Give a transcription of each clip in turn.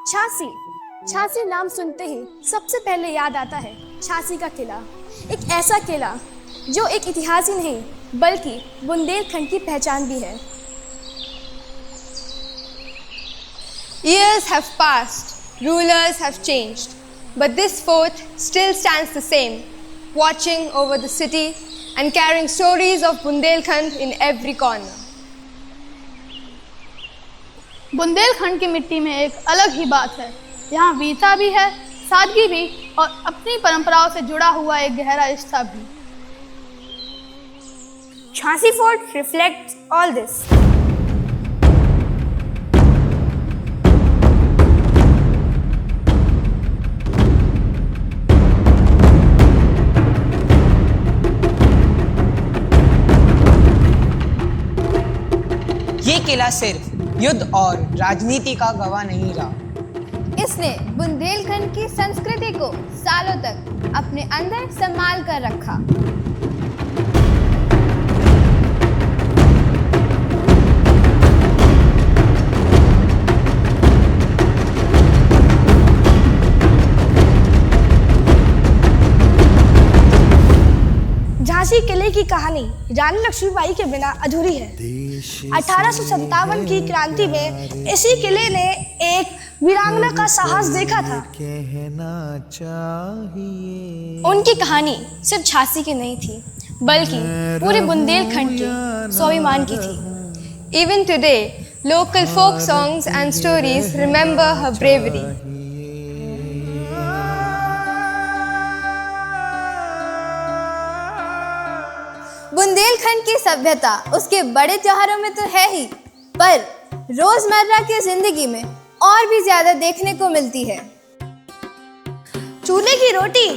झांसी। झांसी नाम सुनते ही सबसे पहले याद आता है झांसी का किला। एक ऐसा किला जो एक इतिहास ही नहीं बल्कि बुंदेलखंड की पहचान भी है। Years have passed, rulers have changed, but this fort still stands the same, watching over the city and carrying stories of Bundelkhand in every corner. Bundelkhand की मिट्टी में एक अलग ही बात है। यहाँ वीरता भी है, सादगी भी और अपनी परंपराओं से जुड़ा हुआ एक गहरा रिश्ता भी। Jhansi fort reflects all this. ये किला सिर्फ युद्ध और राजनीति का गवाह नहीं रहा। इसने बुंदेलखंड की संस्कृति को सालों तक अपने अंदर संभाल कर रखा। झांसी किले की कहानी रानी लक्ष्मीबाई के बिना अधूरी है। 1857 की क्रांति में इसी किले ने एक वीरांगना का साहस देखा था। उनकी कहानी सिर्फ झांसी की नहीं थी बल्कि पूरे बुंदेलखंड के स्वाभिमान की थी। Even today, local folk songs and stories remember her bravery. Bundelkhand की सभ्यता उसके बड़े त्योहारों में तो है ही, पर रोजमर्रा की जिंदगी में और भी ज्यादा देखने को मिलती है। चूल्हे की रोटी,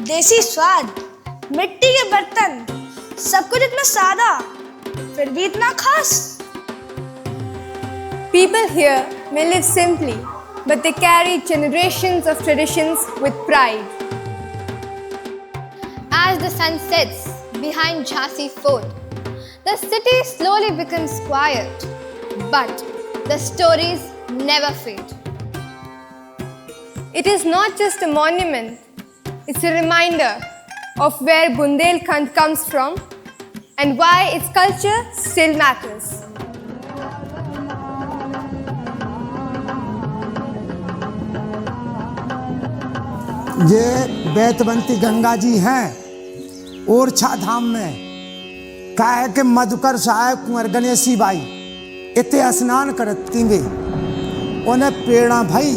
देसी स्वाद, मिट्टी के बर्तन, सब कुछ इतना सादा फिर भी इतना खास। People here may live simply, but they carry generations of traditions with pride. As the sun sets behind Jhansi Fort, the city slowly becomes quiet, but the stories never fade. It is not just a monument, it's a reminder of where Bundelkhand comes from and why its culture still matters. ये बैतवंती गंगा जी हैं ओरछा धाम में। का है कि मधुकर साहब कुंवर Ganeshi by इतने स्नान करती वे उन्हें प्रेरणा भाई,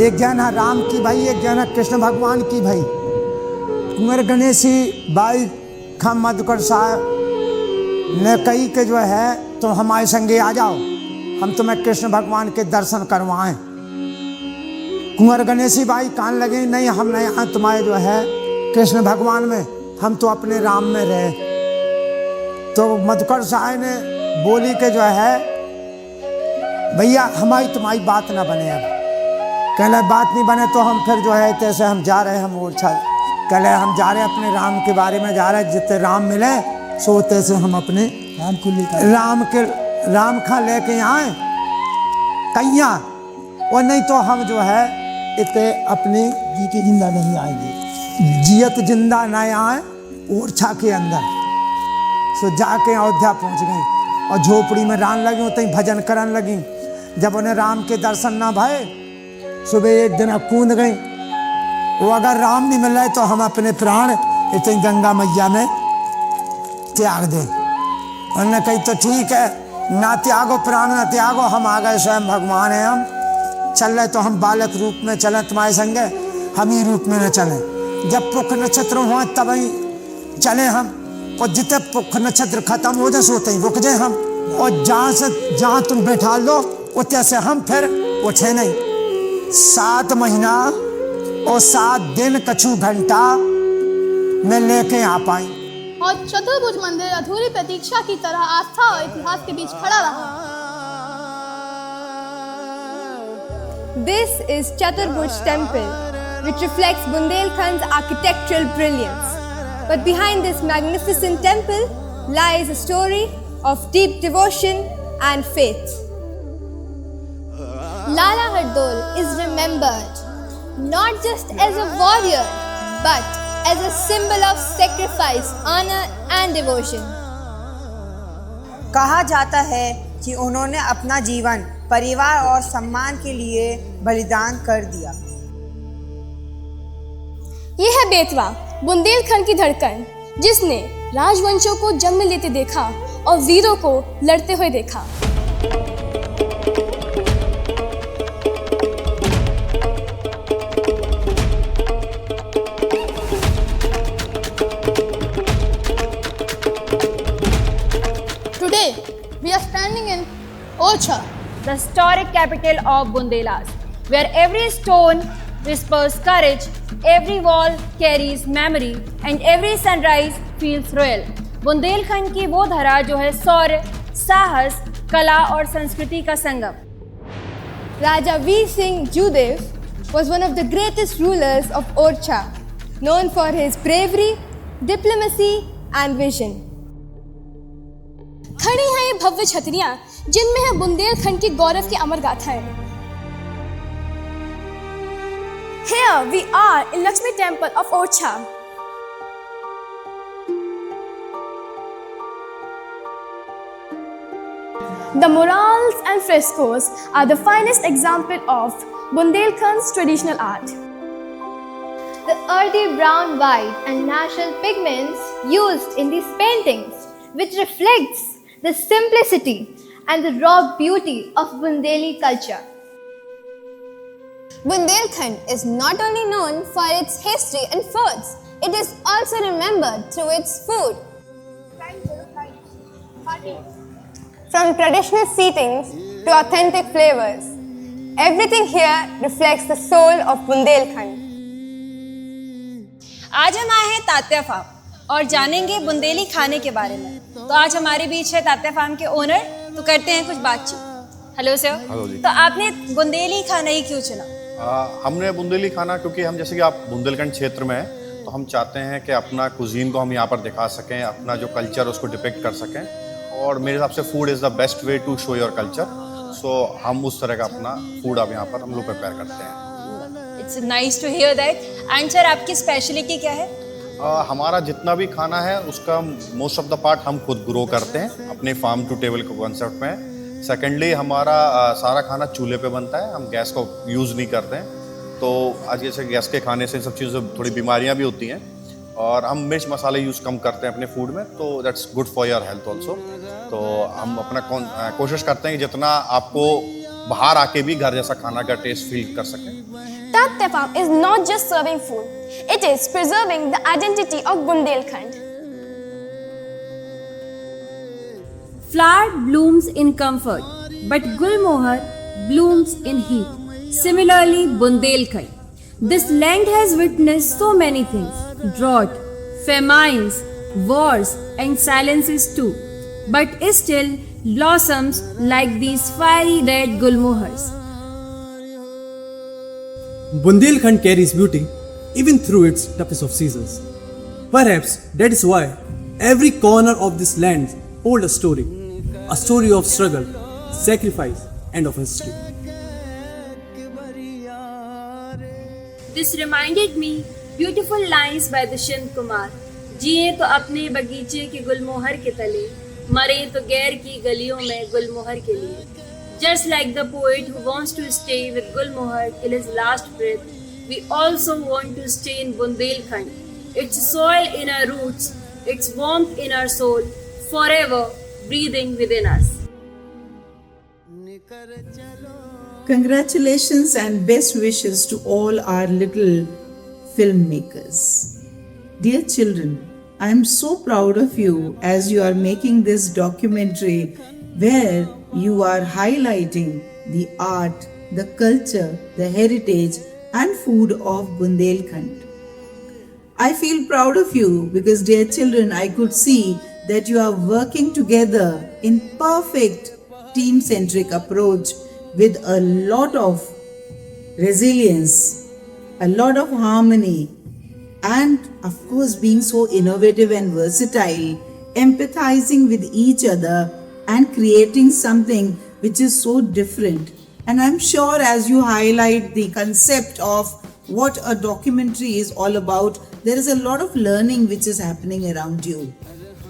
एक जन है राम की भाई, एक जन है कृष्ण भगवान की भाई। कुंवर गणेशी बाई खा मधुकर साहब ने कही कि जो है तो हमारे संगे आ जाओ, हम तुम्हें कृष्ण भगवान के दर्शन करवाएं। कुंवर गणेशी बाई कान लगे, नहीं हम नहीं यहाँ तुम्हारे जो है कृष्ण भगवान में, हम तो अपने राम में रहे। तो मधुकर साहब ने बोली कि जो है भैया हमारी तुम्हारी बात ना बने। अब कहले बात नहीं बने तो हम फिर जो है तैसे हम जा रहे, हम ओरछा कहले हम जा रहे अपने राम के बारे में जा रहे, जितने राम मिले सो तैसे हम अपने राम खा लेके आए कैया, और नहीं तो हम जो है इतने अपनी जीते जिंदा नहीं आएंगे, जियत जिंदा न आए ओरछा के अंदर। सो जाके अयोध्या पहुंच गई और झोपड़ी में रान लगी, तहीं भजन करन लगी। जब उन्हें राम के दर्शन ना भये, सुबह एक दिन कूद गई, वो अगर राम नहीं मिल रहे तो हम अपने प्राण इतनी गंगा मैया में त्याग दें। उन्होंने कही तो ठीक है, ना त्यागो प्राण ना त्यागो, हम आ गए स्वयं भगवान हैं, हम चल रहे तो हम बालक रूप में चलें तुम्हारे संगे, हम ही रूप में न चलें। जब पुख नक्षत्र हुआ तब ही चले हम, और जितने पुख नक्षत्र खत्म हो जाए सोते ही रुक जाए हम, और जहाँ तुम बैठा लो उतने से हम फिर उठे नहीं। 7 महीना और 7 दिन कछु घंटा में लेके आ पाई। और चतुर्भुज मंदिर अधूरी प्रतीक्षा की तरह आस्था और इतिहास के बीच खड़ा रहा। This is Chaturbhuj Temple, which reflects Bundelkhand's architectural brilliance. But behind this magnificent temple lies a story of deep devotion and faith. Lala Hardol is remembered not just as a warrior but as a symbol of sacrifice, honor and devotion. कहा जाता है कि उन्होंने अपना जीवन परिवार और सम्मान के लिए बलिदान कर दिया। ये है बेतवा, बुंदेलखंड की धड़कन, जिसने राजवंशों को जन्म लेते देखा और वीरों को लड़ते हुए देखा। Today, we are standing in Orchha, the historic capital of Bundelas, where every stone whispers courage, every wall carries memory, and every sunrise feels royal. Bundelkhand की वो धरा जो है शौर्य, साहस, कला और संस्कृति का संगम। Raja Veer Singh Judev was one of the greatest rulers of Orchha, known for his bravery, diplomacy and vision. खड़ी हैं ये भव्य छतरियां, जिनमें है बुंदेलखंड की गौरव की अमर गाथाएं। Here we are in Lakshmi Temple of Orchha. The murals and frescoes are the finest example of Bundelkhand's traditional art. The earthy brown, white and natural pigments used in these paintings, which reflects the simplicity and the raw beauty of Bundeli culture. Bundelkhand is not only known for its history and foods, it is also remembered through its food. From traditional seatings to authentic flavors, everything here reflects the soul of Bundelkhand. आज हम आए हैं Tatya farm और जानेंगे बुंदेली खाने के बारे में। तो आज हमारे बीच है तात्या फार्म के ओनर, तो करते हैं कुछ बातचीत। Hello sir. हेलो जी। तो आपने बुंदेली खाना ही क्यों चुना? हमने बुंदेली खाना क्योंकि हम जैसे कि आप बुंदेलखंड क्षेत्र में हैं, तो हम चाहते हैं कि अपना कुजीन को हम यहाँ पर दिखा सकें, अपना जो कल्चर उसको डिपिक्ट कर सकें। और मेरे हिसाब से food is the best way to show your culture. So हम उस तरह का अपना फूड अब यहाँ पर हम लोग प्रिपेयर करते हैं। It's nice to hear that. And sir, आपकी स्पेशलिटी क्या है? हमारा जितना भी खाना है उसका मोस्ट ऑफ द पार्ट हम खुद ग्रो करते हैं अपने फार्म टू टेबल के कॉन्सेप्ट में। सेकेंडली हमारा सारा खाना चूल्हे पे बनता है, हम गैस को यूज़ नहीं करते हैं। तो आज जैसे गैस के खाने से सब चीज़ें थोड़ी बीमारियां भी होती हैं, और हम मिर्च मसाले यूज़ कम करते हैं अपने फूड में, तो that's good for your health also. तो हम अपना कोशिश करते हैं कि जितना आपको बाहर आके भी घर जैसा खाना का टेस्ट फील कर सकें। Tatya Farm is not just serving food, it is preserving the identity of Bundelkhand. Flower blooms in comfort, but Gulmohar blooms in heat. Similarly, Bundelkhand. This land has witnessed so many things: drought, famines, wars, and silences too. But it still blossoms like these fiery red Gulmohars. Bundelkhand carries beauty even through its toughest of seasons. Perhaps that is why every corner of this land holds a story of struggle, sacrifice, and of history. This reminded me beautiful lines by Dushyant Kumar. जिए तो अपने बगीचे के गुलमोहर के तले, मरे तो गैर की गलियों में गुलमोहर के लिए. Just like the poet who wants to stay with Gulmohar till his last breath, we also want to stay in Bundelkhand. Its soil in our roots, its warmth in our soul, forever breathing within us. Congratulations and best wishes to all our little filmmakers. Dear children, I am so proud of you as you are making this documentary where you are highlighting the art, the culture, the heritage and food of Bundelkhand. I feel proud of you because, dear children, I could see that you are working together in perfect team-centric approach with a lot of resilience, a lot of harmony, and of course being so innovative and versatile, empathizing with each other and creating something which is so different And I'm sure as you highlight the concept of what a documentary is all about, there is a lot of learning which is happening around you.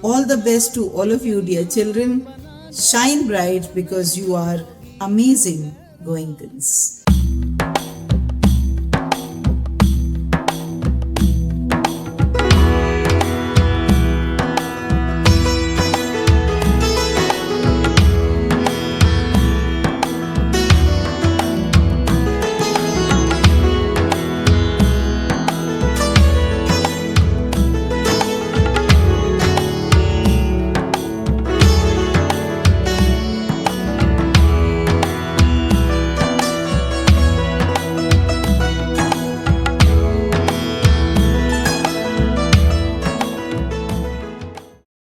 All the best to all of you, dear children. Shine bright because you are amazing Goenkans.